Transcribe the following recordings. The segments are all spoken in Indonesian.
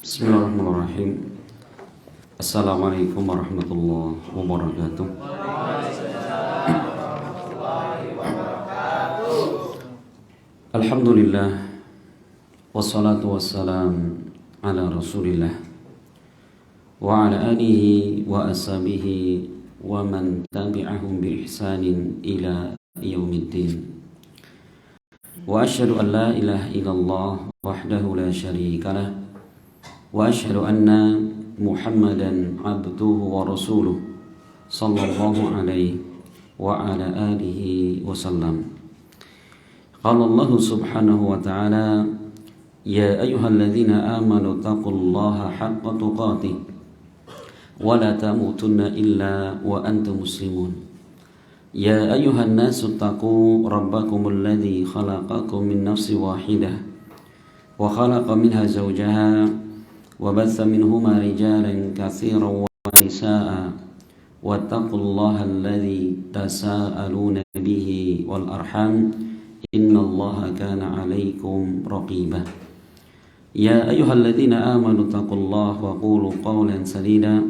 Bismillahirrahmanirrahim. Assalamualaikum warahmatullahi wabarakatuh. Alhamdulillah, wassalatu wassalam ala rasulillah wa ala alihi wa ashabihi wa man tabi'ahum bi ihsanin ila yaumiddin. Wa asyhadu an la ilaha illallah wahdahu la syarika lah wa asyhadu anna Muhammadan abduhu wa rasuluh sallallahu alaihi wa ala alihi wa sallam. Qala Allah subhanahu wa ta'ala, ya ayyuhalladzina amanu taqullaha haqqa tuqatih wa la tamutunna illa wa antum muslimun. Ya ayyuhan nasu taqu rabbakumul ladzi khalaqakum min nafsin wahidah wa khalaqa minha zawjaha wa batha minhuma rijalan katsiran wa nisaa wattaqullaha alladzi tasaaluna bihi wal arham innallaha kana 'alaikum raqiba. Ya ayyuhalladzina amanu taqullaha wa qulu qawlan sadida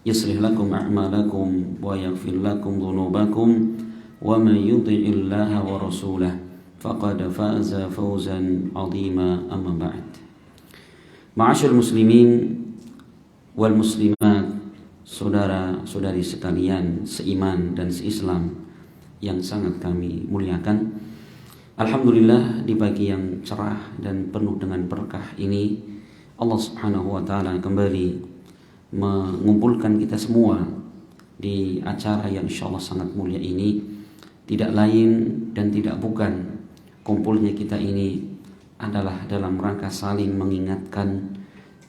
yuslih lakum a'malakum wa yaghfir lakum dhunubakum wa man yuti'illaha wa rasulahu faqad faza fawzan 'azima. Amma ba'd. Ma'asyiral muslimin wal muslimat, saudara-saudari sekalian seiman dan seislam yang sangat kami muliakan. Alhamdulillah, di pagi yang cerah dan penuh dengan berkah ini Allah Subhanahu wa taala kembali mengumpulkan kita semua di acara yang insyaallah sangat mulia ini. Tidak lain dan tidak bukan, kumpulnya kita ini adalah dalam rangka saling mengingatkan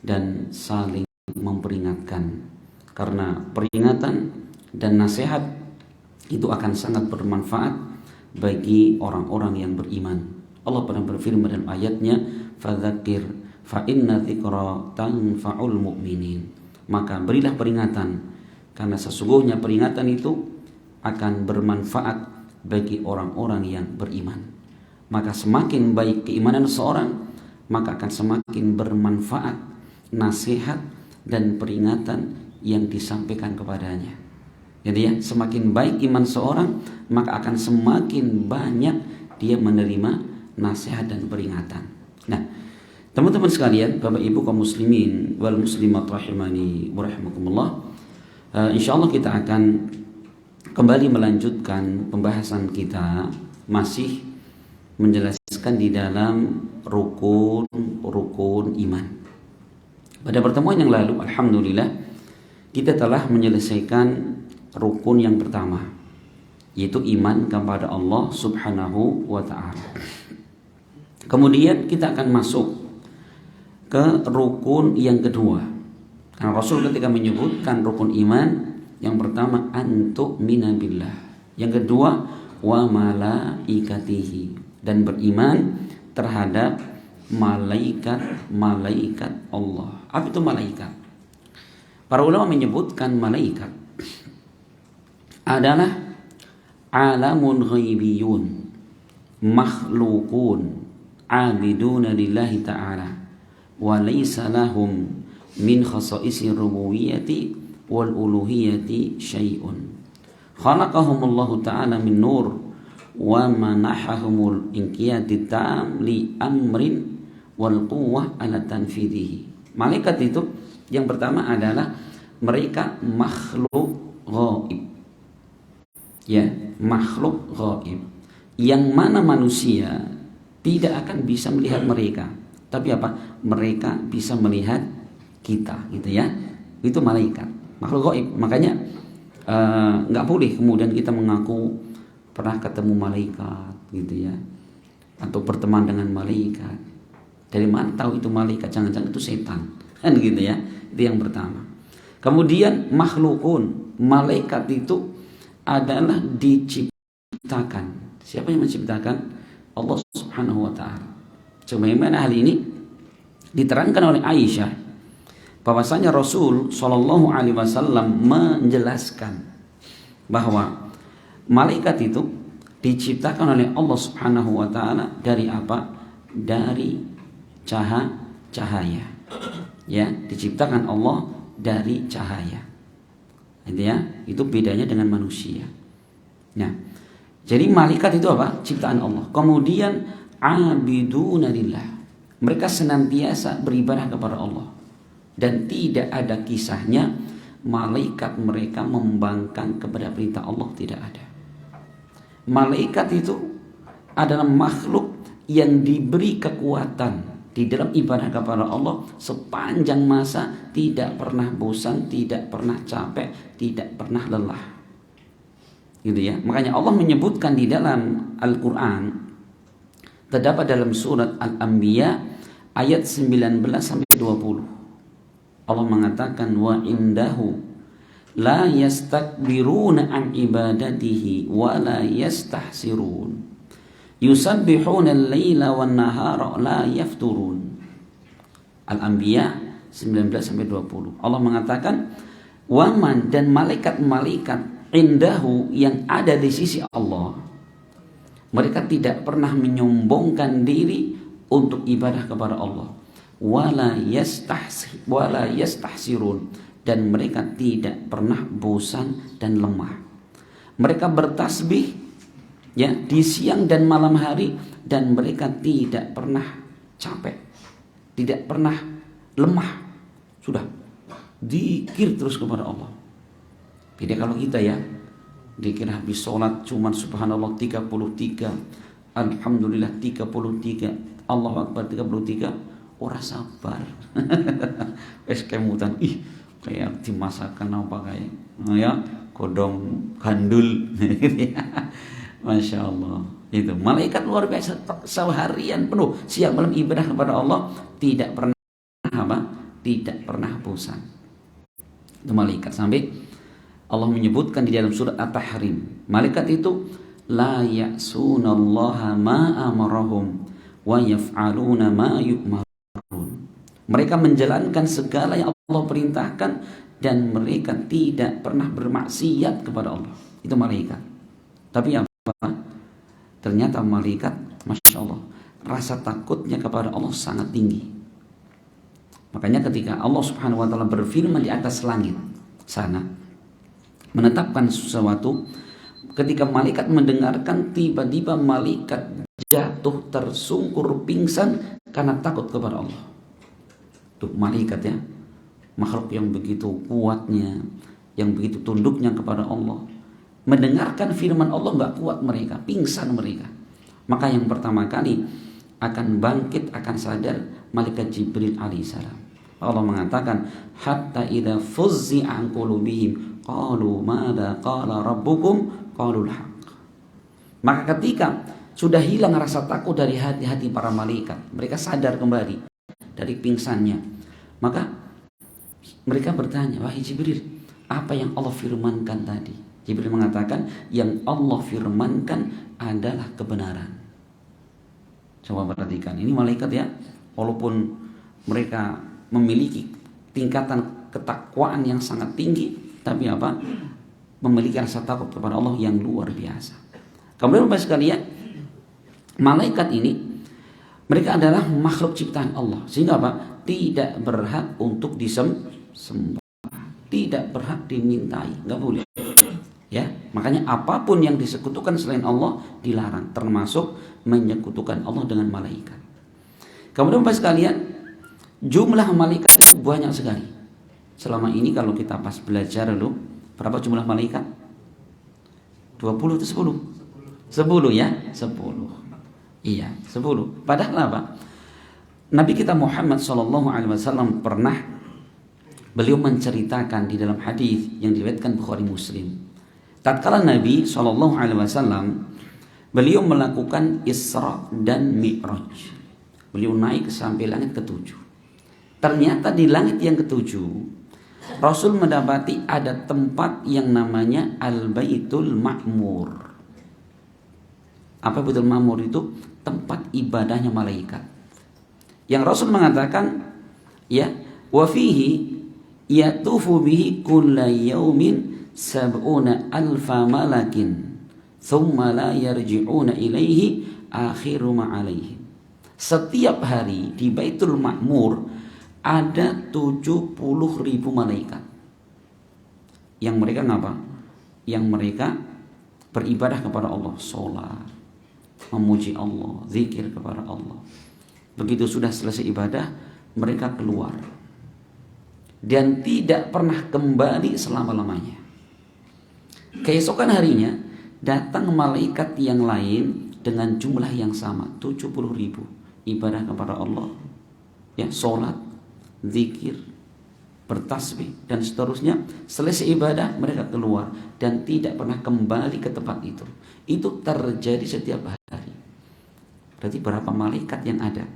dan saling memperingatkan, karena peringatan dan nasihat itu akan sangat bermanfaat bagi orang-orang yang beriman. Allah pernah berfirman dalam ayatnya, fadzakir fa inna dzikra tanfa'ul mu'minin. Maka berilah peringatan, karena sesungguhnya peringatan itu akan bermanfaat bagi orang-orang yang beriman. Maka semakin baik keimanan seseorang, maka akan semakin bermanfaat nasihat dan peringatan yang disampaikan kepadanya. Jadi ya, semakin baik iman seorang, maka akan semakin banyak dia menerima nasihat dan peringatan. Nah, teman-teman sekalian, Bapak Ibu kaum muslimin wal muslimat rahimani wa rahimakumullah, insyaallah kita akan kembali melanjutkan pembahasan kita, masih menjelaskan di dalam rukun-rukun iman. Pada pertemuan yang lalu, alhamdulillah, kita telah menyelesaikan rukun yang pertama, yaitu iman kepada Allah Subhanahu wa ta'ala. Kemudian kita akan masuk ke rukun yang kedua. Karena Rasul ketika menyebutkan rukun iman, yang pertama antu'mina billah, yang kedua wa malaikatihi, dan beriman terhadap malaikat-malaikat Allah. Apa itu malaikat? Para ulama menyebutkan malaikat adalah alamun ghaibiyun makhlukun abiduna lillahi ta'ala wa laysa lahum min khasaisi rububiyyati wal uluhiyyati syai'un. Khalaqahumullahu ta'ala min nur wa manahahumul inqiyati tam li amrin wal quwwah ala tanfidhihi. Malaikat itu yang pertama adalah mereka makhluk ghaib. Ya, makhluk ghaib yang mana manusia tidak akan bisa melihat mereka. Tapi apa? Mereka bisa melihat kita, gitu ya. Itu malaikat, makhluk gaib. Makanya nggak boleh kemudian kita mengaku pernah ketemu malaikat, gitu ya, atau berteman dengan malaikat. Dari mana tahu itu malaikat? Jangan-jangan itu setan, kan gitu ya. Itu yang pertama. Kemudian makhlukun, malaikat itu adalah diciptakan. Siapa yang menciptakan? Allah Subhanahu wa ta'ala. Sebagaimana hal ini diterangkan oleh Aisyah, bahwasanya Rasul Shallallahu alaihi wasallam menjelaskan bahwa malaikat itu diciptakan oleh Allah Subhanahu wa ta'ala dari apa? Dari cahaya. Ya, diciptakan Allah dari cahaya. Itu bedanya dengan manusia. Nah, jadi malaikat itu apa? Ciptaan Allah. Kemudian abiduna lillah. Mereka senantiasa beribadah kepada Allah. Dan tidak ada kisahnya malaikat mereka membangkang kepada perintah Allah, tidak ada. Malaikat itu adalah makhluk yang diberi kekuatan di dalam ibadah kepada Allah sepanjang masa, tidak pernah bosan, tidak pernah capek, tidak pernah lelah. Gitu ya. Makanya Allah menyebutkan di dalam Al-Qur'an, terdapat dalam surat Al-Anbiya ayat 19 sampai 20. Allah mengatakan wa indahu la yastakbiruna an ibadatihi wa la yastahsirun. Yusabbihuna al-laila wan nahara la yafturun. Al-Anbiya 19 sampai 20. Allah mengatakan waman, dan malaikat-malaikat indahu yang ada di sisi Allah, mereka tidak pernah menyombongkan diri untuk ibadah kepada Allah. Wala yastahsirun, dan mereka tidak pernah bosan dan lemah. Mereka bertasbih ya di siang dan malam hari, dan mereka tidak pernah capek, tidak pernah lemah. Sudah zikir terus kepada Allah. Beda kalau kita ya, dikir habis sholat cuman subhanallah 33, alhamdulillah 33, Allahu akbar 33, ora sabar. Es kemutan, kayak dimasakan apa kayak ya godong gandul. Masya Allah. Itu malaikat luar biasa, seharian penuh siang malam ibadah kepada Allah, tidak pernah apa? Tidak pernah bosan. Itu malaikat. Sampai Allah menyebutkan di dalam surat At-Tahrim, malaikat itu la ya'sunallaha ma amarahum wa yaf'aluna ma yu'marun. Mereka menjalankan segala yang Allah perintahkan dan mereka tidak pernah bermaksiat kepada Allah. Itu malaikat. Tapi apa? Ternyata malaikat, Masya Allah, rasa takutnya kepada Allah sangat tinggi. Makanya ketika Allah Subhanahu wa ta'ala berfirman di atas langit sana, menetapkan sesuatu, ketika malaikat mendengarkan, tiba-tiba malaikat jatuh tersungkur pingsan karena takut kepada Allah. Tuh malaikat ya, makhluk yang begitu kuatnya, yang begitu tunduknya kepada Allah, mendengarkan firman Allah nggak kuat mereka, pingsan mereka. Maka yang pertama kali akan bangkit, akan sadar malaikat Jibril alaihissalam. Allah mengatakan hatta idza fuzzi'a an qulubihim qalu madza qala rabbukum qalul haqq. Maka ketika sudah hilang rasa takut dari hati-hati para malaikat, mereka sadar kembali dari pingsannya, maka mereka bertanya, wahai Jibril, apa yang Allah firmankan tadi? Jibril mengatakan, yang Allah firmankan adalah kebenaran. Coba perhatikan, ini malaikat ya, walaupun mereka memiliki tingkatan ketakwaan yang sangat tinggi, tapi apa? Memiliki rasa takut kepada Allah yang luar biasa. Kemudian Bapak sekalian, malaikat ini mereka adalah makhluk ciptaan Allah, sehingga apa? Tidak berhak untuk disembah, tidak berhak dimintai, nggak boleh. Ya, makanya apapun yang disekutukan selain Allah dilarang, termasuk menyekutukan Allah dengan malaikat. Kemudian Bapak sekalian, jumlah malaikat itu banyak sekali. Selama ini kalau kita pas belajar dulu, berapa jumlah malaikat? 20 atau 10? 10 ya, 10. Iya, 10. Padahal apa? Nabi kita Muhammad SAW pernah beliau menceritakan di dalam hadis yang diriwayatkan Bukhari Muslim. Tatkala Nabi SAW beliau melakukan Isra dan Mi'raj. Beliau naik sampai langit ke-7. Ternyata di langit yang ke-7 Rasul mendapati ada tempat yang namanya Al-Baitul Ma'mur. Apa Baitul Ma'mur itu? Tempat ibadahnya malaikat. Yang Rasul mengatakan, ya, wa fihi yatufu bihi kulla yaumin sab'una alfa malakin thumma la yarji'una ilaihi akhiru ma'alaihi. Setiap hari di Baitul Ma'mur ada 70.000 malaikat yang mereka ngapa? Yang mereka beribadah kepada Allah, sholat, memuji Allah, zikir kepada Allah. Begitu sudah selesai ibadah, mereka keluar dan tidak pernah kembali selama-lamanya. Keesokan harinya datang malaikat yang lain dengan jumlah yang sama, 70.000, ibadah kepada Allah, ya, sholat, zikir, bertasbih dan seterusnya. Selesai ibadah mereka keluar dan tidak pernah kembali ke tempat itu. Itu terjadi setiap hari. Berarti berapa malaikat yang ada?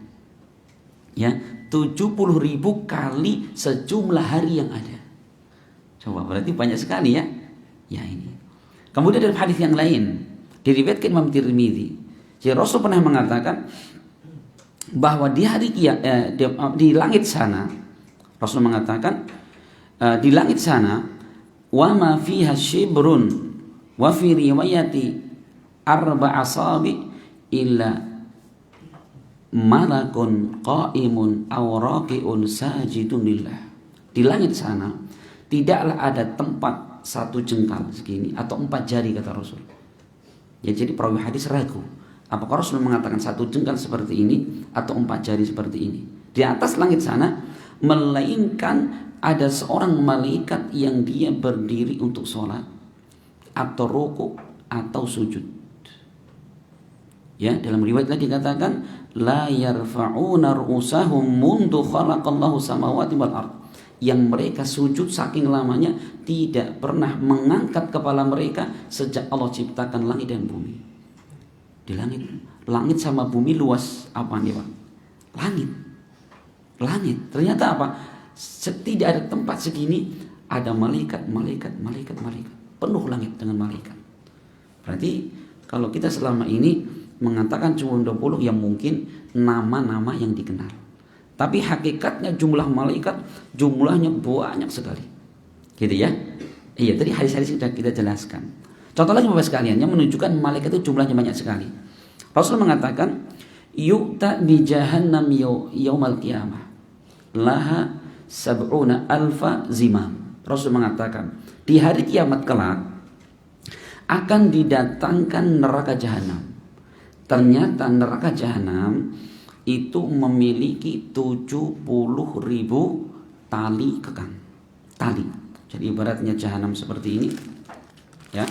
Ya, 70.000 kali sejumlah hari yang ada. Coba, berarti banyak sekali ya. Ya, ini. Kemudian dalam hadis yang lain diriwayatkan Imam Tirmidzi, jadi Rasul pernah mengatakan bahwa di hari di langit sana, Rasul mengatakan di langit sana, wa ma fiha shibrun wa fi riwayati arba'a asabi illa malakun qa'imun aw raqi'un sajidun lillah. Di langit sana tidaklah ada tempat satu jengkal segini atau 4 jari, kata Rasul. Ya, jadi perawi hadis ragu, apakah Rasul mengatakan satu jengkal seperti ini atau 4 jari seperti ini. Di atas langit sana, melainkan ada seorang malaikat yang dia berdiri untuk sholat atau rukuk atau sujud. Ya, dalam riwayat tadi dikatakan la yarfa'una ru'usahum mundu khalaqallahu samawati wal ard. Yang mereka sujud saking lamanya tidak pernah mengangkat kepala mereka sejak Allah ciptakan langit dan bumi. Di langit sama bumi luas apa nih Pak? Langit. Ternyata apa? Tidak ada tempat segini ada malaikat. Penuh langit dengan malaikat. Berarti kalau kita selama ini mengatakan cuma 20, yang mungkin nama-nama yang dikenal. Tapi hakikatnya jumlah malaikat jumlahnya banyak sekali. Gitu ya. Iya, tadi hadis-hadis sudah kita jelaskan. Contoh lagi Bapak sekalian yang menunjukkan malaikat itu jumlahnya banyak sekali. Rasul mengatakan, yu'ta bi jahannam yaumal qiyamah laha sab'una alfa zimam. Rasul mengatakan, di hari kiamat kelak akan didatangkan neraka jahanam. Ternyata neraka jahanam itu memiliki 70.000 tali kekang. Tali. Jadi ibaratnya jahanam seperti ini. Ya.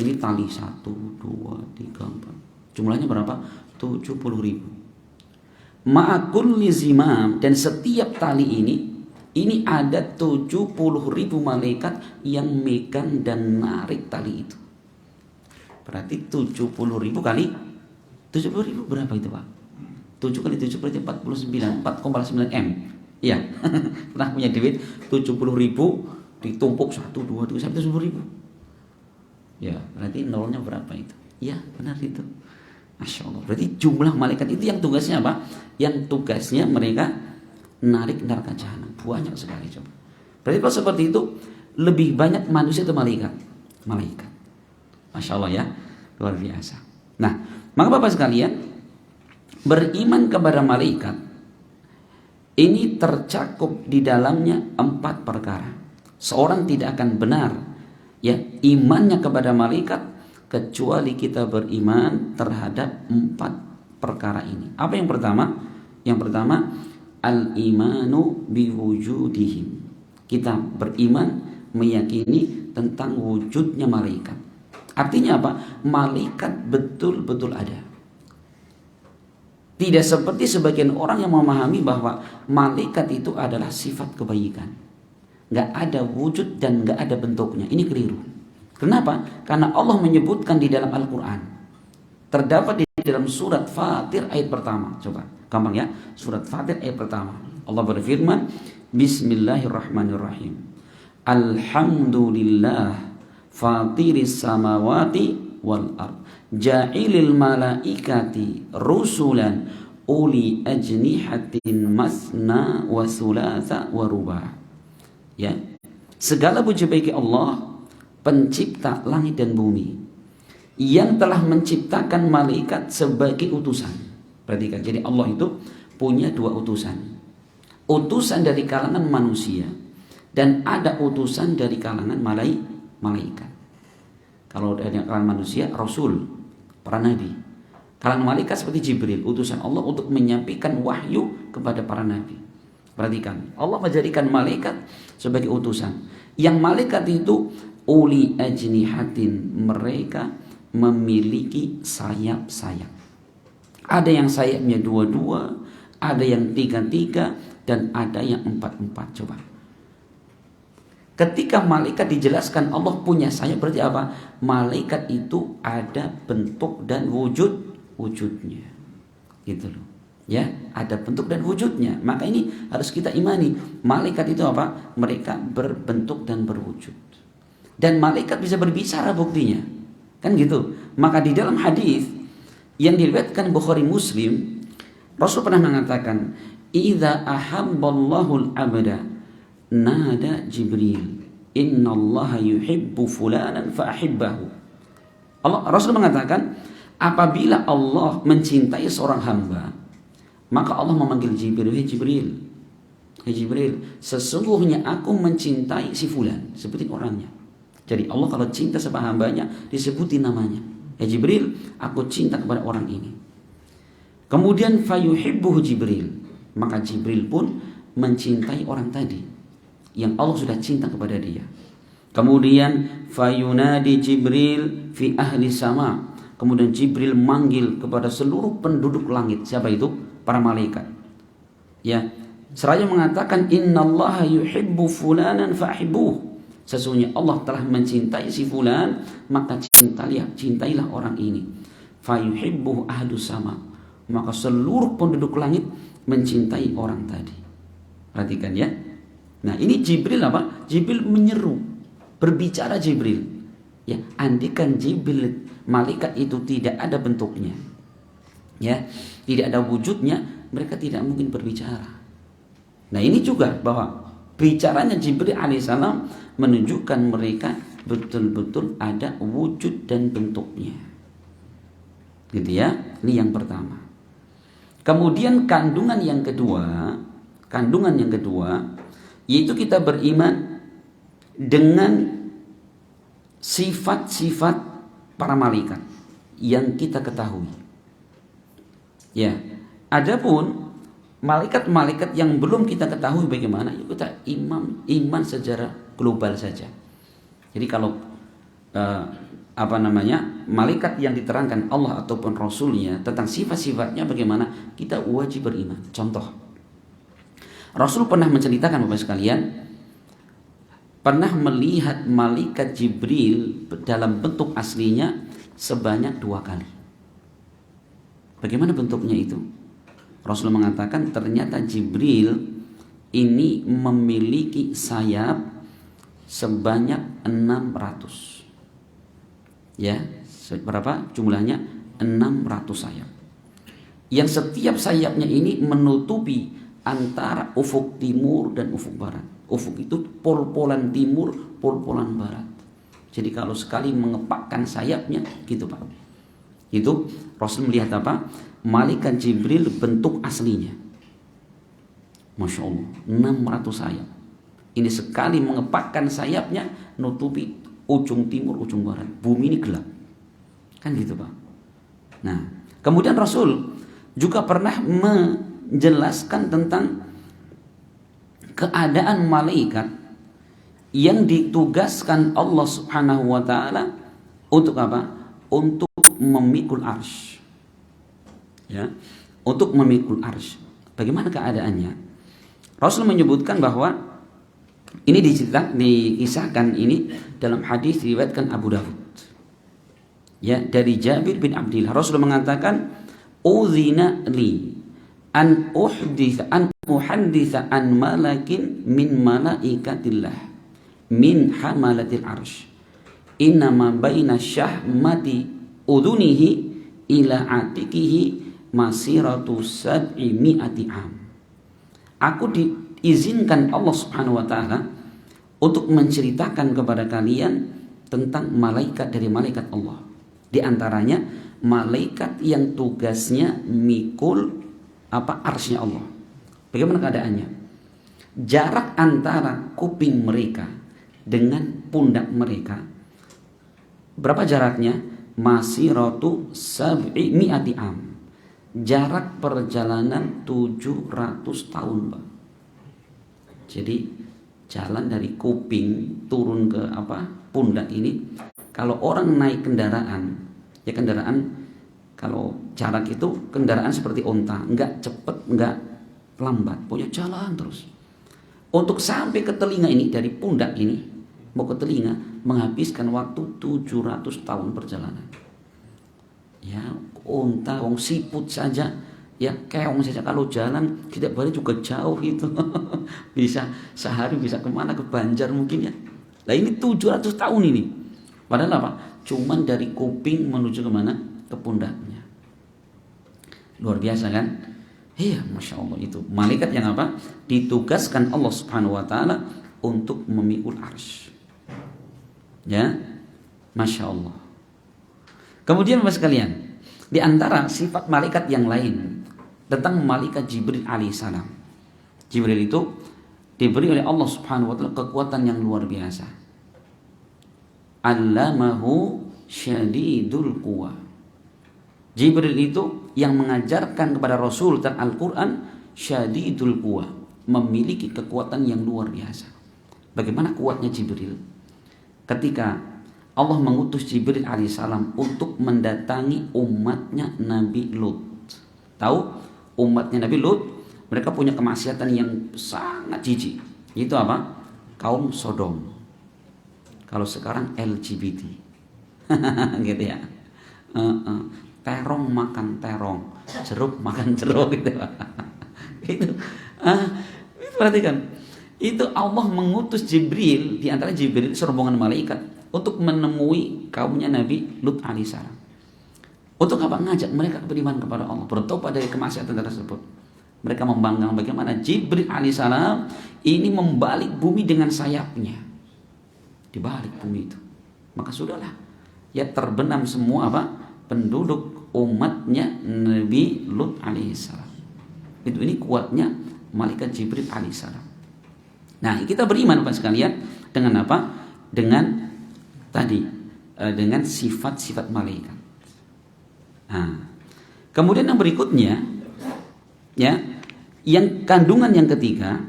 Ini tali 1, 2, 3, 4. Jumlahnya berapa? 70.000. Ma'akulli zimam, dan setiap tali ini ada 70.000 malaikat yang megang dan narik tali itu. Berarti 70.000 kali 70.000 berapa itu Pak? 7 kali 7 berarti 49, 4,9 M. Iya. Pernah punya duit 70.000 ditumpuk 1, 2, 3 sampai 70.000. Ya, berarti nolnya berapa itu? Iya, benar itu. Masya Allah. Berarti jumlah malaikat itu yang tugasnya apa? Yang tugasnya mereka narik neraka jahanam. Banyak sekali coba. Berarti kalau seperti itu lebih banyak manusia atau malaikat? Malaikat. Masya Allah ya, luar biasa. Nah, maka Bapak sekalian, beriman kepada malaikat ini tercakup di dalamnya 4 perkara. Seorang tidak akan benar ya imannya kepada malaikat kecuali kita beriman terhadap 4 perkara ini. Apa yang pertama? Yang pertama, al-imanu biwujudihim. Kita beriman meyakini tentang wujudnya malaikat. Artinya apa? Malaikat betul-betul ada. Tidak seperti sebagian orang yang memahami bahwa malaikat itu adalah sifat kebaikan. Gak ada wujud dan gak ada bentuknya. Ini keliru. Kenapa? Karena Allah menyebutkan di dalam Al-Quran. Terdapat di dalam surat Fatir ayat pertama. Coba, gampang ya. Surat Fatir ayat pertama. Allah berfirman, Bismillahirrahmanirrahim. Alhamdulillah fatiris samawati wal ard. Ja'ilil malaikati rusulan uli ajnihatin masna wa thulatha wa ruba'. Ya. Segala puji bagi Allah, pencipta langit dan bumi, yang telah menciptakan malaikat sebagai utusan. Perhatikan, jadi Allah itu punya 2 utusan. utusan dari kalangan manusia dan ada utusan dari kalangan malaikat. Kalau dari kalangan manusia, Rasul, para nabi. Kalangan malaikat seperti Jibril, utusan Allah untuk menyampaikan wahyu kepada para nabi. Perhatikan, Allah menjadikan malaikat sebagai utusan. Yang malaikat itu uli ajnihatin, mereka memiliki sayap-sayap. Ada yang sayapnya 2-2, ada yang 3-3, dan ada yang 4-4. Coba. Ketika malaikat dijelaskan Allah punya sayap, berarti apa? Malaikat itu ada bentuk dan wujudnya. Gitu loh. Ya, ada bentuk dan wujudnya. Maka ini harus kita imani. Malaikat itu apa? Mereka berbentuk dan berwujud. Dan malaikat bisa berbicara buktinya. Kan gitu. Maka di dalam hadis yang diriwayatkan Bukhari Muslim, Rasul pernah mengatakan, "Idza ahabballahu al-'abda nada Jibril, innallaha yuhibbu fulanan fa ahibbahu." Rasul mengatakan, apabila Allah mencintai seorang hamba, maka Allah memanggil Jibril, "Hei Jibril, hei Jibril, sesungguhnya aku mencintai si fulan," sebutin orangnya. Jadi Allah kalau cinta sama hambanya disebutin namanya. "Hei Jibril, aku cinta kepada orang ini." Kemudian fayuhibbuhu Jibril, maka Jibril pun mencintai orang tadi yang Allah sudah cinta kepada dia. Kemudian fayunadi Jibril fi ahli sama, kemudian Jibril manggil kepada seluruh penduduk langit. Siapa itu? Para malaikat. Ya, seraya mengatakan innallaha yuhibbu fulanan fahibbuh. Sesungguhnya Allah telah mencintai si fulan, maka cintailah orang ini. Fayuhibbuhu ahlus sama, maka seluruh penduduk langit mencintai orang tadi. Perhatikan ya. Nah, ini Jibril apa? Jibril menyeru, berbicara Jibril. Ya, andikan Jibril malaikat itu tidak ada bentuknya, ya, tidak ada wujudnya, mereka tidak mungkin berbicara. Nah, ini juga bahwa bicaranya Jibril alaihissalam menunjukkan mereka betul-betul ada wujud dan bentuknya. Gitu ya. Ini yang pertama. Kemudian kandungan yang kedua yaitu kita beriman dengan sifat-sifat para malaikat yang kita ketahui. Ya, adapun malaikat-malaikat yang belum kita ketahui bagaimana, ya kita iman secara global saja. Jadi kalau malaikat yang diterangkan Allah ataupun Rasulnya tentang sifat-sifatnya bagaimana, kita wajib beriman. Contoh, Rasul pernah menceritakan Bapak sekalian, pernah melihat malaikat Jibril dalam bentuk aslinya sebanyak 2 kali. Bagaimana bentuknya itu? Rasul mengatakan ternyata Jibril ini memiliki sayap sebanyak 600. Ya, berapa jumlahnya? 600 sayap. Yang setiap sayapnya ini menutupi antara ufuk timur dan ufuk barat. Ufuk itu pol-polan timur, pol-polan barat. Jadi kalau sekali mengepakkan sayapnya gitu Pak. Itu Rasul melihat apa? Malaikat Jibril bentuk aslinya. Masya Allah, 600 sayap. Ini sekali mengepakkan sayapnya nutupi ujung timur, ujung barat. Bumi ini gelap. Kan gitu Pak. Nah, kemudian Rasul juga pernah menjelaskan tentang keadaan malaikat yang ditugaskan Allah Subhanahu wa taala untuk apa? Untuk memikul arsy. Ya, untuk memikul arsy. Bagaimana keadaannya? Rasul menyebutkan bahwa ini dikisahkan ini dalam hadis diriwayatkan Abu Dawud. Ya, dari Jabir bin Abdillah, Rasul mengatakan, "Udzina li an uhadditsa an malakin min malaikatillah min hamalatil arsy. Innama baina syahmati udunihi ila atikihi masiratu 700 am." Aku diizinkan Allah Subhanahu wa taala untuk menceritakan kepada kalian tentang malaikat dari malaikat Allah. Di antaranya malaikat yang tugasnya mikul arsy-nya Allah. Bagaimana keadaannya? Jarak antara kuping mereka dengan pundak mereka, berapa jaraknya? Masiratu sab'i mi'ati am. Jarak perjalanan 700 tahun, Pak. Jadi jalan dari kuping turun ke pundak ini, kalau orang naik kendaraan, ya kendaraan kalau jarak itu kendaraan seperti onta, enggak cepet, enggak lambat, pokoknya jalan terus. Untuk sampai ke telinga ini, dari pundak ini mau ke telinga, menghabiskan waktu 700 tahun perjalanan. Ya, onta, wong siput saja, ya keong saja kalau jalan tidak balik juga jauh itu. Bisa sehari bisa kemana, ke Banjar mungkin ya. Nah ini 700 tahun ini. Padahal apa? Cuman dari kuping menuju kemana? Ke pundaknya. Luar biasa kan? Iya, Masya Allah itu. Malaikat yang apa? Ditugaskan Allah Subhanahu wa Ta'ala untuk memikul arsy. Ya, Masya Allah. Kemudian Bapak sekalian, di antara sifat malaikat yang lain tentang malaikat Jibril alaihissalam. Jibril itu diberi oleh Allah Subhanahu wa Ta'ala kekuatan yang luar biasa. Allamahu syadidul quwa. Jibril itu yang mengajarkan kepada Rasul dan Al-Quran syadidul quwa, memiliki kekuatan yang luar biasa. Bagaimana kuatnya Jibril? Ketika Allah mengutus Jibril alaihissalam untuk mendatangi umatnya Nabi Lut. Tahu umatnya Nabi Lut? Mereka punya kemaksiatan yang sangat jijik. Itu apa? Kaum Sodom. Kalau sekarang LGBT. Gitu ya. Terong makan terong, jeruk makan jeruk gitu. Itu perhatikan. Itu Allah mengutus Jibril, di antara Jibril serombongan malaikat untuk menemui kaumnya Nabi Lut alaihissalam. Untuk apa? Ngajak mereka beriman kepada Allah, bertobat dari kemaksiatan tersebut. Mereka membanggakan bagaimana Jibril alaihissalam ini membalik bumi dengan sayapnya. Dibalik bumi itu. Maka sudahlah, ya terbenam semua penduduk umatnya Nabi Lut alaihissalam. Ini kuatnya malaikat Jibril alaihissalam. Nah, kita beriman Bapak sekalian dengan apa? Dengan tadi dengan sifat-sifat malaikat. Nah, kemudian yang berikutnya, ya, yang kandungan yang ketiga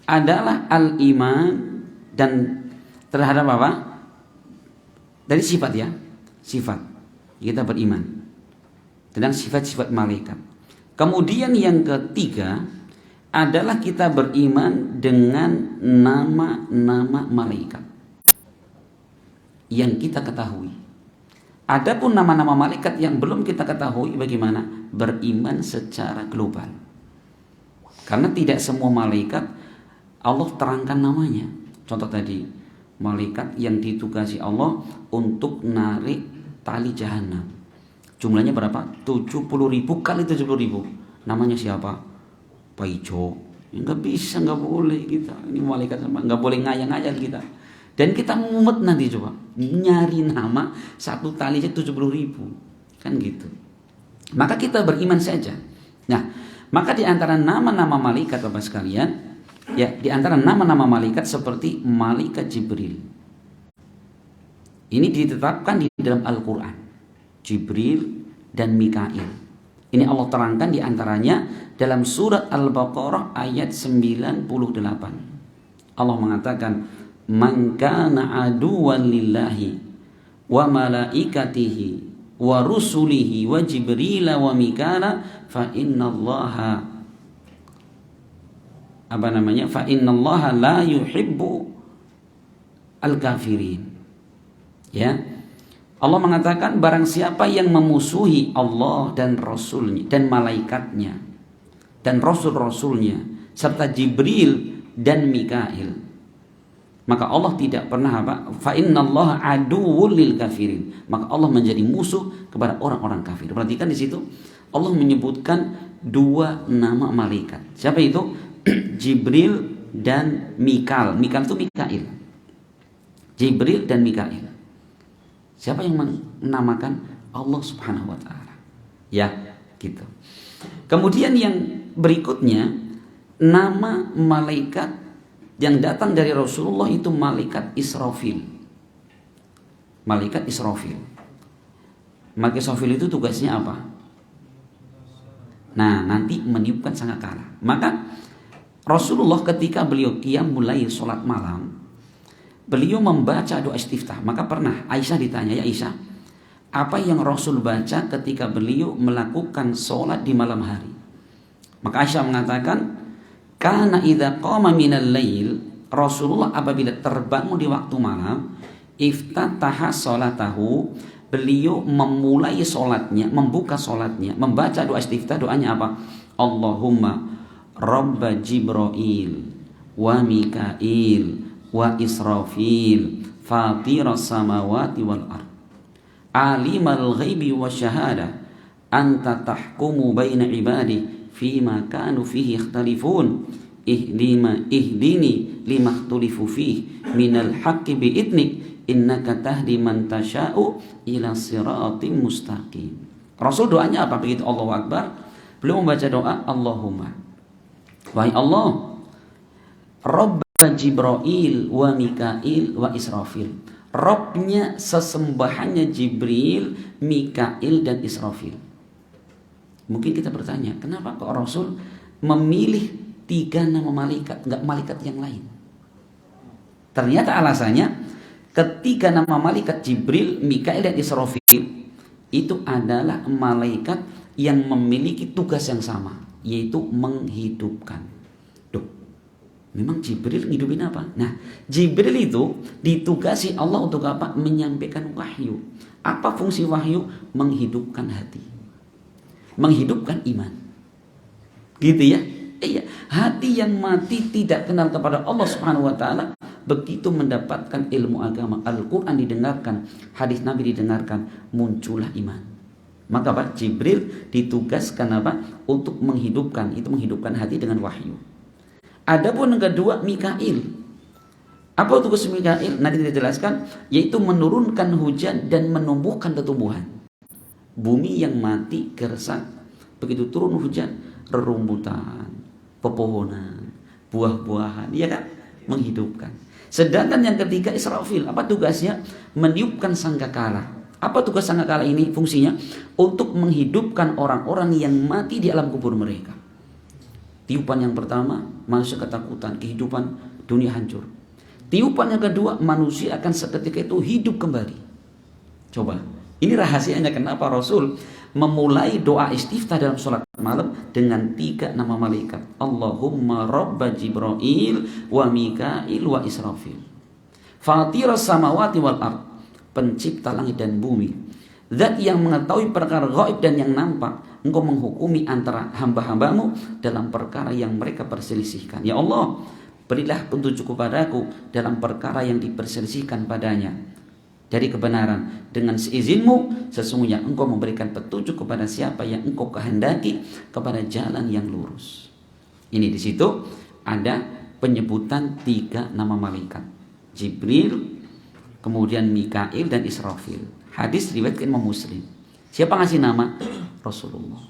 adalah al-iman dan terhadap apa? Dari sifat ya, sifat. Kita beriman tentang sifat-sifat malaikat. Kemudian yang ketiga adalah kita beriman dengan nama-nama malaikat yang kita ketahui. Adapun nama-nama malaikat yang belum kita ketahui, bagaimana? Beriman secara global. Karena tidak semua malaikat Allah terangkan namanya. Contoh tadi, malaikat yang ditugasi Allah untuk narik tali jahanam. Jumlahnya berapa? 70.000 kali 70.000. Namanya siapa? Paijo. Enggak bisa, enggak boleh kita. Ini malaikat sama, enggak boleh ngayang-ngayang kita. Dan kita mumet nanti coba nyari nama satu tali aja 70.000. Kan gitu. Maka kita beriman saja. Nah, maka di antara nama-nama malaikat Bapak sekalian, ya, di antara nama-nama malaikat seperti malaikat Jibril. Ini ditetapkan di dalam Al-Quran. Jibril dan Mikail. Ini Allah terangkan di antaranya dalam surat Al-Baqarah ayat 98. Allah mengatakan, "Man kana aduwwan lillahi wa malaikatihi wa rusulihi wa Jibril wa Mikala fa innallaha fa innallaha la yuhibbu al-kafirin." Ya. Allah mengatakan barang siapa yang memusuhi Allah dan Rasulnya dan malaikatnya dan Rasul-Rasulnya serta Jibril dan Mikail, maka Allah tidak pernah fa innallaha aduwwul lil kafirin, maka Allah menjadi musuh kepada orang-orang kafir. Perhatikan di situ Allah menyebutkan dua nama malaikat. Siapa itu? Jibril dan Mikail. Mikail itu Mikail. Jibril dan Mikail. Siapa yang menamakan? Allah Subhanahu wa Ta'ala. Ya, gitu. Kemudian yang berikutnya nama malaikat yang datang dari Rasulullah itu malaikat Israfil. Malaikat Israfil. Malaikat Israfil itu tugasnya apa? Nah, nanti meniupkan sangkakala. Maka Rasulullah ketika beliau qiyamul lail salat malam, beliau membaca doa istiftah. Maka pernah Aisyah ditanya, ya Aisyah, apa yang Rasul baca ketika beliau melakukan salat di malam hari? Maka Aisyah mengatakan, kana idza qama minal lail, Rasulullah apabila terbangun di waktu malam, iftataha salatahu, beliau memulai solatnya, membuka solatnya, membaca doa istiftah. Doanya apa? Allahumma Rabba Jibril wa Mikail wa Israfil fatiras samawati wal ard alimal ghaibi wa syahada anta tahkumu baina ibadi fima kanu fihi ikhtalifun ihdini lima ikhtalifu fihi minal haqqi bi'idnik innaka tahdi man tasha'u ila siratim mustaqim. Rasul doanya apa begitu Allahu Akbar? Beliau membaca doa Allahumma, wahai Allah, Rabb Jibril wa Mikail wa Israfil, Robnya sesembahannya Jibril, Mikail dan Israfil. Mungkin kita bertanya, kenapa kok Rasul memilih 3 nama malaikat, enggak malaikat yang lain? Ternyata alasannya, ketiga nama malaikat Jibril, Mikail dan Israfil itu adalah malaikat yang memiliki tugas yang sama, yaitu menghidupkan. Duh, memang Jibril ngidupin apa? Nah, Jibril itu ditugasi Allah untuk apa? Menyampaikan wahyu. Apa fungsi wahyu? Menghidupkan hati, menghidupkan iman. Gitu ya? Iya, hati yang mati tidak kenal kepada Allah Subhanahu wa taala, begitu mendapatkan ilmu agama, Al-Quran didengarkan, hadis Nabi didengarkan, muncullah iman. Maka Pak Jibril ditugaskan apa? Untuk menghidupkan, itu menghidupkan hati dengan wahyu. Adapun yang kedua Mikail. Apa tugas Mikail? Nanti kita jelaskan, yaitu menurunkan hujan dan menumbuhkan tumbuhan. Bumi yang mati gersang, begitu turun hujan, rerumputan, pepohonan, buah-buahan, ya kan? Menghidupkan. Sedangkan yang ketiga Israfil, apa tugasnya? Meniupkan sangkakala. Apa tugas sangkakala ini? Fungsinya untuk menghidupkan orang-orang yang mati di alam kubur mereka. Tiupan yang pertama, manusia ketakutan, kehidupan dunia hancur. Tiupan yang kedua, manusia akan seketika itu hidup kembali. Coba, ini rahasianya kenapa Rasul memulai doa istiftah dalam sholat malam dengan 3 nama malaikat. Allahumma Rabba Jibril wa Mikail wa Israfil fatiras samawati wal ard, pencipta langit dan bumi, zat yang mengetahui perkara gaib dan yang nampak. Engkau menghukumi antara hamba-hambamu dalam perkara yang mereka perselisihkan. Ya Allah, berilah petunjuk kepadaku dalam perkara yang diperselisihkan padanya dari kebenaran. Dengan seizinmu, sesungguhnya engkau memberikan petunjuk kepada siapa yang engkau kehendaki kepada jalan yang lurus. Ini di situ ada penyebutan 3 nama malaikat, Jibril, kemudian Mikail dan Israfil. Hadis riwayat Imam Muslim. Siapa ngasih nama? Rasulullah.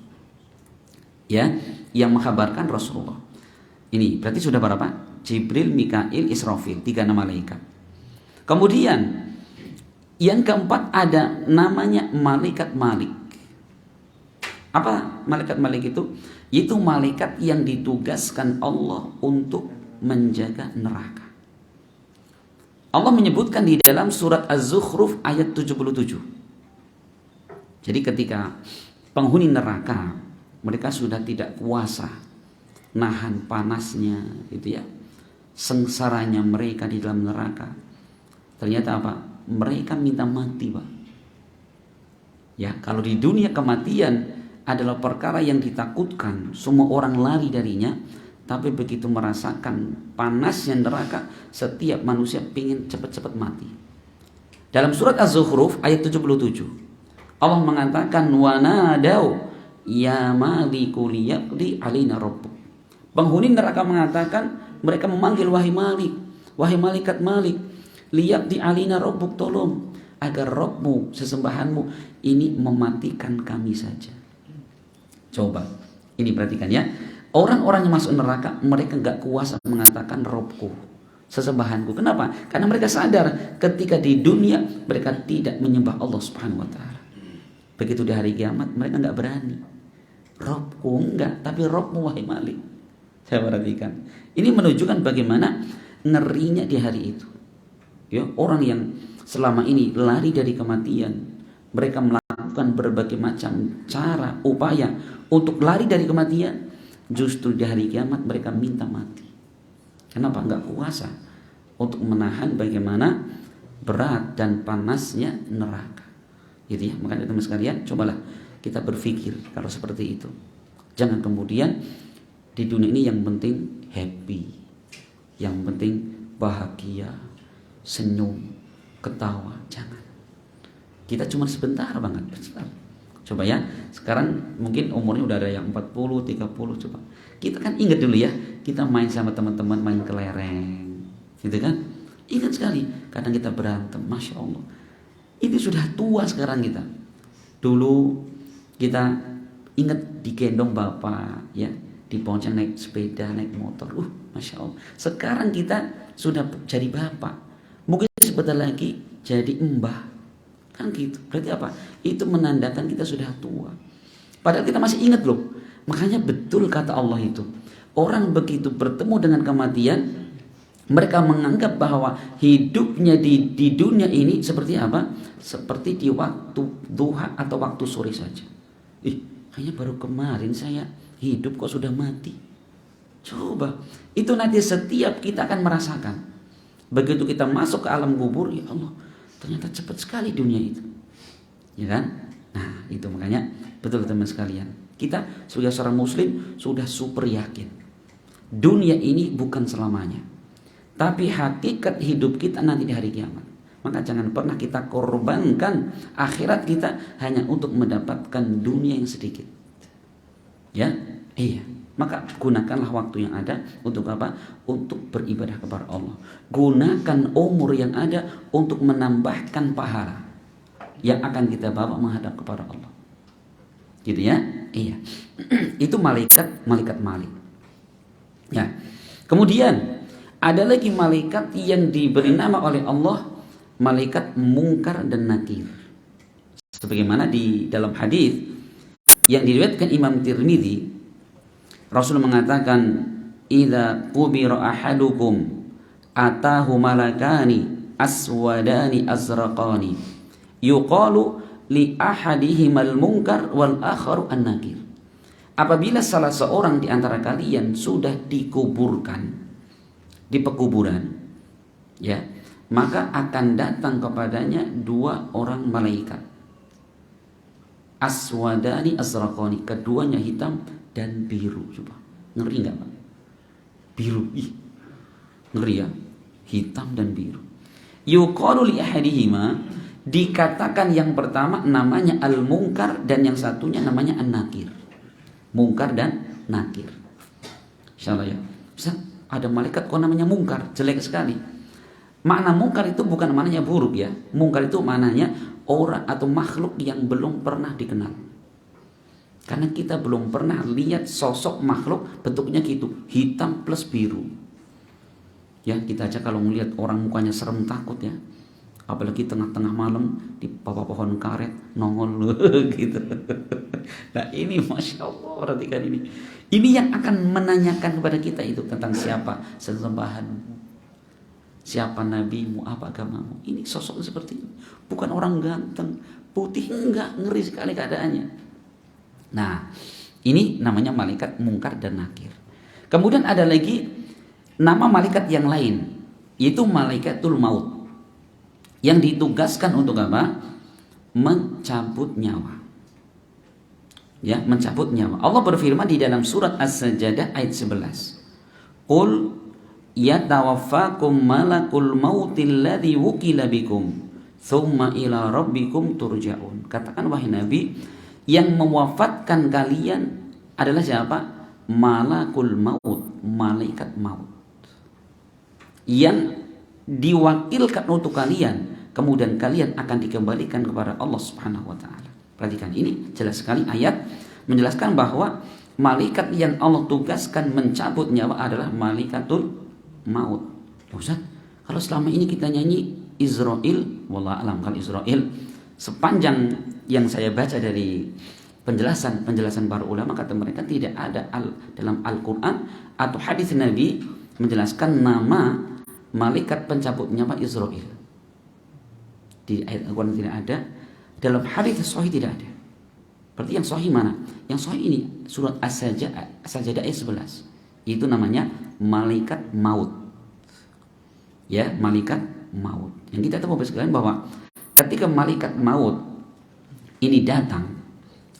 Ya, yang mengkhabarkan Rasulullah. Ini berarti sudah berapa? Jibril, Mikail, Israfil, 3 nama malaikat. Kemudian yang keempat ada namanya malaikat Malik. Apa malaikat Malik itu? Itu malaikat yang ditugaskan Allah untuk menjaga neraka. Allah menyebutkan di dalam surat Az-Zukhruf ayat 77. Jadi ketika penghuni neraka, mereka sudah tidak kuasa nahan panasnya, gitu ya, sengsaranya mereka di dalam neraka. Ternyata apa? Mereka minta mati, Pak. Ya, kalau di dunia kematian adalah perkara yang ditakutkan, semua orang lari darinya, tapi begitu merasakan panasnya neraka, setiap manusia ingin cepat-cepat mati. Dalam surat Az-Zukhruf ayat 77, Allah mengatakan wa nadau ya maliku liyaqdi alaina rabbuk. Penghuni neraka mengatakan, mereka memanggil wahai Malik, wahai malaikat Malik, liyaqdi alaina rabbuk, tolong agar Rabbmu, sesembahanmu ini mematikan kami saja. Coba, ini perhatikan ya. Orang-orang yang masuk neraka, mereka nggak kuasa mengatakan Robku, sesembahanku. Kenapa? Karena mereka sadar ketika di dunia mereka tidak menyembah Allah Subhanahu Wa Taala. Begitu di hari kiamat mereka nggak berani. Robku enggak, tapi Robmu wahai Malik. Saya perhatikan. Ini menunjukkan bagaimana ngerinya di hari itu. Ya, orang yang selama ini lari dari kematian, mereka melakukan berbagai macam cara, upaya untuk lari dari kematian. Justru di hari kiamat mereka minta mati. Kenapa? Enggak kuasa untuk menahan bagaimana berat dan panasnya neraka. Gitu ya. Makanya teman sekalian, cobalah kita berpikir kalau seperti itu. Jangan kemudian di dunia ini yang penting happy, yang penting bahagia, senyum, ketawa. Jangan. Kita cuma sebentar banget, sebentar. Coba ya, sekarang mungkin umurnya udah ada yang 40, 30, coba. Kita kan ingat dulu ya, kita main sama teman-teman, main kelereng, gitu kan? Ingat sekali, kadang kita berantem, Masya Allah. Itu sudah tua sekarang kita. Dulu kita ingat digendong bapak, ya, dibonceng naik sepeda, naik motor. Masya Allah. Sekarang kita sudah jadi bapak. Mungkin sebentar lagi jadi mbah. Kan gitu. Berarti apa? Itu menandakan kita sudah tua. Padahal kita masih ingat loh. Makanya betul kata Allah itu. Orang begitu bertemu dengan kematian, mereka menganggap bahwa hidupnya di dunia ini seperti apa? Seperti di waktu duha atau waktu sore saja. Kayaknya baru kemarin saya hidup kok sudah mati. Coba. Itu nanti setiap kita akan merasakan. Begitu kita masuk ke alam kubur, ya Allah, ternyata cepat sekali dunia itu, ya kan? Nah, itu makanya betul teman sekalian, kita sebagai seorang muslim sudah super yakin dunia ini bukan selamanya, tapi hakikat hidup kita nanti di hari kiamat. Maka jangan pernah kita korbankan akhirat kita hanya untuk mendapatkan dunia yang sedikit. Ya, iya. Maka gunakanlah waktu yang ada untuk apa? Untuk beribadah kepada Allah. Gunakan umur yang ada untuk menambahkan pahala yang akan kita bawa menghadap kepada Allah. Gitu ya? Iya. Itu malaikat Malik. Ya. Kemudian ada lagi malaikat yang diberi nama oleh Allah, malaikat Munkar dan Nakir. Sebagaimana di dalam hadis yang diriwayatkan Imam Tirmidzi, Rasul mengatakan, "Idza qubira ahadukum atahu malakani aswadani azraqani yuqalu li ahadihimal munkar wal akharu an-nakir." Apabila salah seorang di antara kalian sudah dikuburkan di pekuburan, ya, maka akan datang kepadanya dua orang malaikat. Aswadani azraqani, keduanya hitam dan biru. Coba, ngeri nggak Pak? Biru, ngeri ya, hitam dan biru. Yuqalu li ahadihima, dikatakan yang pertama namanya al-munkar dan yang satunya namanya an-nakir. Munkar dan nakir. Insyaallah ya. Bisa ada malaikat kok namanya munkar, jelek sekali. Makna munkar itu bukan maknanya buruk ya. Munkar itu maknanya orang atau makhluk yang belum pernah dikenal. Karena kita belum pernah lihat sosok makhluk bentuknya gitu, hitam plus biru. Ya, kita aja kalau melihat orang mukanya serem takut ya. Apalagi tengah-tengah malam di bawah pohon karet nongol gitu. Nah ini Masya Allah, perhatikan ini. Ini yang akan menanyakan kepada kita itu tentang siapa sesembahanmu, siapa nabimu, apa agamamu. Ini sosok seperti ini. Bukan orang ganteng, putih, enggak, ngeri sekali keadaannya. Nah, ini namanya malaikat Munkar dan Nakir. Kemudian ada lagi nama malaikat yang lain, yaitu malaikatul maut, yang ditugaskan untuk apa? Mencabut nyawa. Ya, mencabut nyawa. Allah berfirman di dalam surat As-Sajdah ayat 11. Qul yatawaffakum malakul mautil ladzi wukila bikum thumma ila rabbikum turja'un. Katakan wahai Nabi, yang mewafatkan kalian adalah siapa? Malakul maut, malaikat maut, yang diwakilkan untuk kalian, kemudian kalian akan dikembalikan kepada Allah Subhanahu wa taala. Perhatikan ini jelas sekali ayat menjelaskan bahwa malaikat yang Allah tugaskan mencabut nyawa adalah malaikatul maut. Ustaz, kalau selama ini kita nyanyi Israel, wallah alam kan Israel, sepanjang yang saya baca dari penjelasan para ulama, kata mereka tidak ada dalam Al-Quran atau hadis Nabi menjelaskan nama malaikat pencabut nyawa Israel. Di ayat Al-Quran tidak ada, dalam hadis sahih tidak ada. Berarti yang sahih mana? Yang sahih ini surat As-Sajdah ayat 11. Itu namanya malaikat maut. Ya, malaikat maut. Yang kita tahu sekalian bahwa ketika malaikat maut ini datang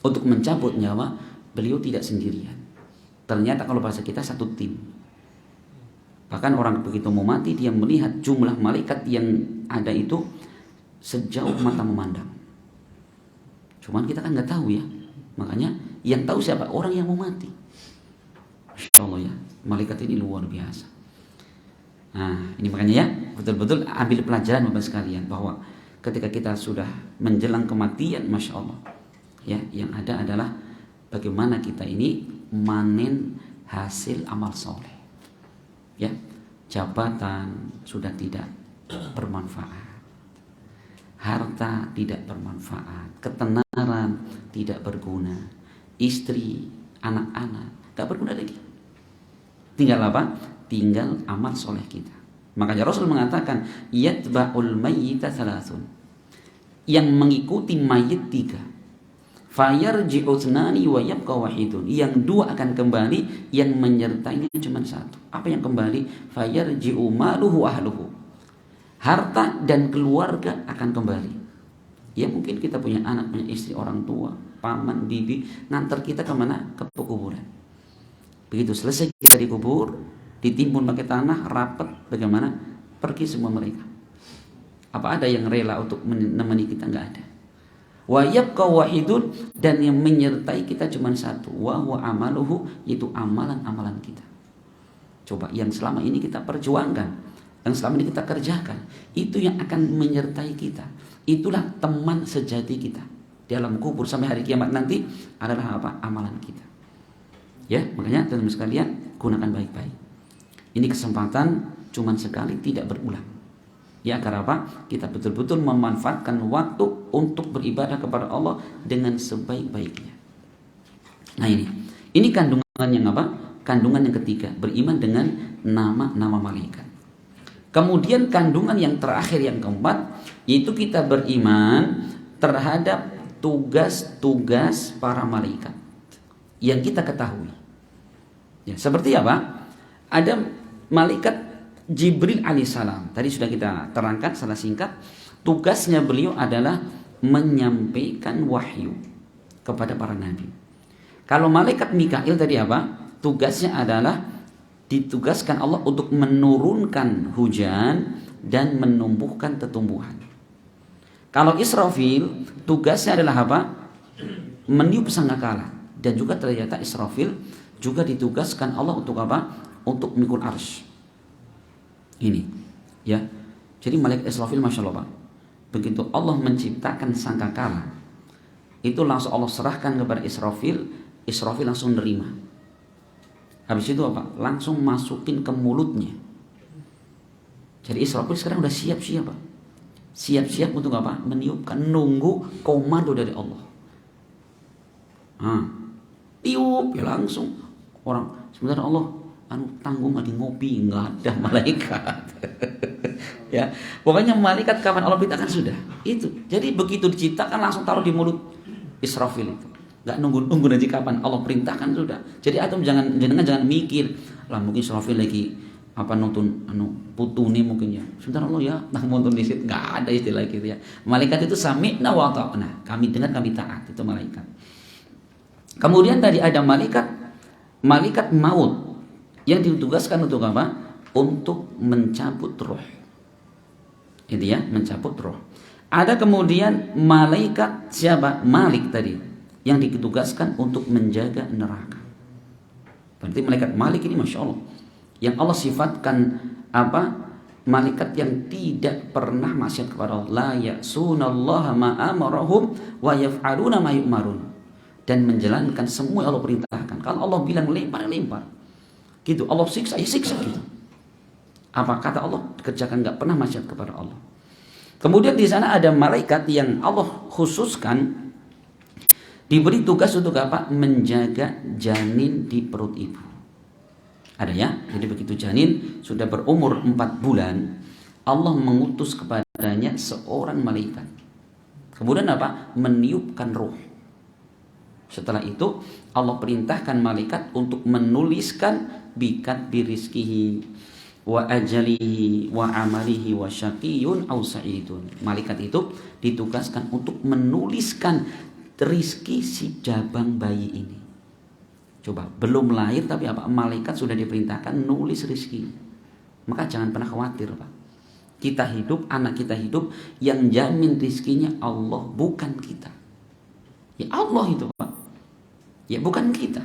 untuk mencabut nyawa, beliau tidak sendirian. Ternyata kalau bahasa kita satu tim. Bahkan orang begitu mau mati, dia melihat jumlah malaikat yang ada itu sejauh mata memandang. Cuman kita kan nggak tahu ya. Makanya yang tahu siapa? Orang yang mau mati. Masya Allah ya, malaikat ini luar biasa. Nah, ini makanya ya, betul-betul ambil pelajaran Bapak sekalian, bahwa ketika kita sudah menjelang kematian, Masya Allah ya, yang ada adalah bagaimana kita ini manen hasil amal soleh. Ya, jabatan sudah tidak bermanfaat, harta tidak bermanfaat, ketenaran tidak berguna, istri, anak-anak tidak berguna lagi. Tinggal apa? Tinggal amal soleh kita. Makanya Rasul mengatakan, yatba'ul mayyita thalathun, yang mengikuti mayit 3. Fayarji'u thnani wa yabqa wahidun, yang 2 akan kembali, yang menyertainya cuma 1. Apa yang kembali? Fayarji'u maluhu ahluhu, harta dan keluarga akan kembali. Ya mungkin kita punya anak, punya istri, orang tua, paman, bibi, ngantar kita kemana? Ke kuburan. Begitu selesai kita dikubur, ditimbun pakai tanah, rapat, bagaimana? Pergi semua mereka. Apa ada yang rela untuk menemani kita? Enggak ada. Wa yabqa wahidun, dan yang menyertai kita cuma 1, wa huwa amaluhu, yaitu amalan-amalan kita. Coba yang selama ini kita perjuangkan, yang selama ini kita kerjakan, itu yang akan menyertai kita. Itulah teman sejati kita dalam kubur sampai hari kiamat nanti adalah apa? Amalan kita. Ya, makanya teman-teman sekalian, gunakan baik-baik. Ini kesempatan cuma sekali, tidak berulang. Ya, agar apa? Kita betul-betul memanfaatkan waktu untuk beribadah kepada Allah dengan sebaik-baiknya. Nah ini kandungan yang apa? Kandungan yang ketiga, beriman dengan nama-nama malaikat. Kemudian kandungan yang terakhir, yang keempat, yaitu kita beriman terhadap tugas-tugas para malaikat yang kita ketahui. Ya, seperti apa? Ada malaikat Jibril alaihissalam. Tadi sudah kita terangkan secara singkat. Tugasnya beliau adalah menyampaikan wahyu kepada para nabi. Kalau malaikat Mikail tadi apa? Tugasnya adalah ditugaskan Allah untuk menurunkan hujan dan menumbuhkan tumbuhan. Kalau Israfil tugasnya adalah apa? Meniup sangkakala. Dan juga ternyata Israfil juga ditugaskan Allah untuk apa? Untuk mikul arsy. Ini ya, jadi malaikat Israfil, Masya Allah Pak, begitu Allah menciptakan sangkakala, itu langsung Allah serahkan kepada Israfil. Israfil langsung nerima. Habis itu apa? Langsung masukin ke mulutnya. Jadi Israfil sekarang udah siap-siap Pak, siap-siap untuk apa? Meniupkan, nunggu komando dari Allah. Tiup ya langsung orang. Sebentar Allah tanggung lagi ngopi, nggak ada malaikat. Ya, pokoknya malaikat kapan Allah perintahkan sudah itu. Jadi begitu diciptakan langsung taruh di mulut Israfil itu. Nggak nunggu nanti kapan Allah perintahkan sudah. Jadi atom jangan mikir lah, mungkin Israfil lagi apa nonton putune mungkin ya. Sebentar Allah ya, nonton di situ. Nggak ada istilah gitu ya. Malaikat itu sami'na wa ata'na, kami dengar kami taat, itu malaikat. Kemudian tadi ada malaikat maut yang ditugaskan untuk apa? Untuk mencabut roh. Itu ya, mencabut roh. Ada kemudian malaikat siapa? Malik tadi, yang ditugaskan untuk menjaga neraka. Berarti malaikat Malik ini Masya Allah, yang Allah sifatkan apa? Malaikat yang tidak pernah maksiat kepada Allah. La ya'sunallaha ma amarahum wa yaf'aluna ma yu'marun. Dan menjalankan semua yang Allah perintahkan. Kalau Allah bilang lempar, lempar. Gitu. Allah siksa, ya siksa gitu. Apa kata Allah? Kerjakan, nggak pernah maksiat kepada Allah. Kemudian di sana ada malaikat yang Allah khususkan diberi tugas untuk apa? Menjaga janin di perut ibu. Ada ya? Jadi begitu janin sudah berumur 4 bulan, Allah mengutus kepadanya seorang malaikat. Kemudian apa? Meniupkan ruh. Setelah itu Allah perintahkan malaikat untuk menuliskan bikat birizkihi wa ajalihi wa amalihi wa syaqiyun aw sa'idun. Malaikat itu ditugaskan untuk menuliskan rizki si jabang bayi ini. Coba, belum lahir tapi apa? Malaikat sudah diperintahkan nulis rizki. Maka jangan pernah khawatir, Pak. Kita hidup, anak kita hidup, yang jamin rizkinya Allah, bukan kita. Ya Allah itu, Pak. Ya bukan kita.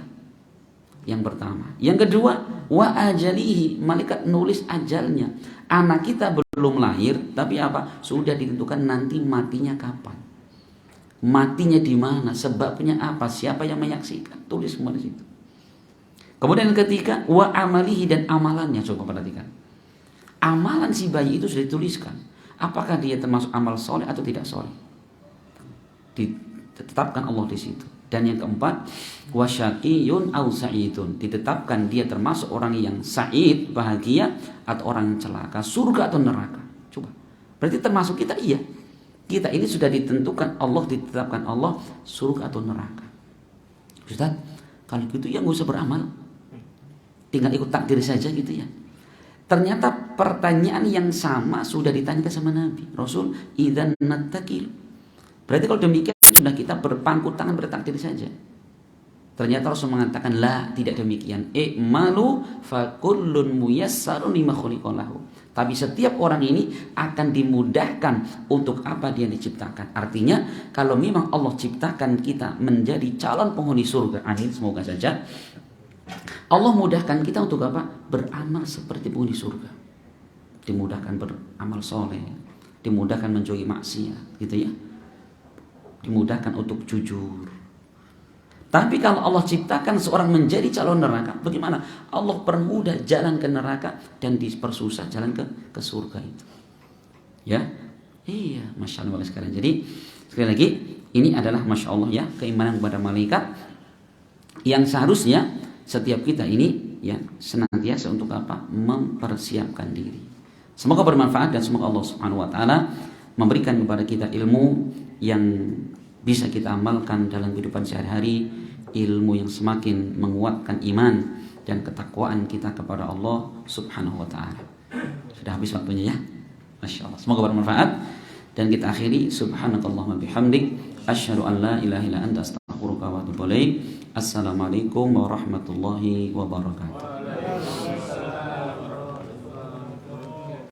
Yang pertama. Yang kedua, wa ajalihi, malaikat nulis ajalnya. Anak kita belum lahir, tapi apa? Sudah ditentukan nanti matinya kapan. Matinya di mana? Sebabnya apa? Siapa yang menyaksikan? Tulis semua di situ. Kemudian yang ketiga, wa amalihi, dan amalannya. Coba perhatikan. Amalan si bayi itu sudah dituliskan. Apakah dia termasuk amal soleh atau tidak soleh? Ditetapkan Allah di situ. Dan yang keempat, wasyaqiyun aw sa'idun, ditetapkan dia termasuk orang yang sa'id, bahagia, atau orang yang celaka, surga atau neraka. Coba. Berarti termasuk kita, iya. Kita ini sudah ditentukan Allah, ditetapkan Allah surga atau neraka. Ustaz, kalau gitu ya nggak usah beramal, tinggal ikut takdir saja gitu ya. Ternyata pertanyaan yang sama sudah ditanyakan sama Nabi Rasul, idzan nattakil. Berarti kalau demikian sudah kita berpangku tangan bertakdir saja. Ternyata Rasul mengatakan la, tidak demikian. Malu fa kullun muyassarun lima khuliqalahu. Tapi setiap orang ini akan dimudahkan untuk apa dia diciptakan. Artinya kalau memang Allah ciptakan kita menjadi calon penghuni surga, amin, semoga saja, Allah mudahkan kita untuk apa? Beramal seperti penghuni surga. Dimudahkan beramal soleh, dimudahkan menjauhi maksiat, gitu ya. Dimudahkan untuk jujur. Tapi kalau Allah ciptakan seorang menjadi calon neraka, bagaimana? Allah permudah jalan ke neraka dan dipersusah jalan ke surga itu. Ya, iya, masya Allah sekalian. Jadi sekali lagi ini adalah masya Allah ya, keimanan kepada malaikat yang seharusnya setiap kita ini ya senantiasa untuk apa? Mempersiapkan diri. Semoga bermanfaat dan semoga Allah Subhanahu Wa Taala memberikan kepada kita ilmu yang bisa kita amalkan dalam kehidupan sehari-hari, ilmu yang semakin menguatkan iman dan ketakwaan kita kepada Allah Subhanahu wa taala. Sudah habis waktunya ya. Masya Allah. Semoga bermanfaat dan kita akhiri subhanakallahumma bihamdik asyhadu an la ilaha illa anta astaghfiruka wa atubu ilaik. Assalamualaikum warahmatullahi wabarakatuh.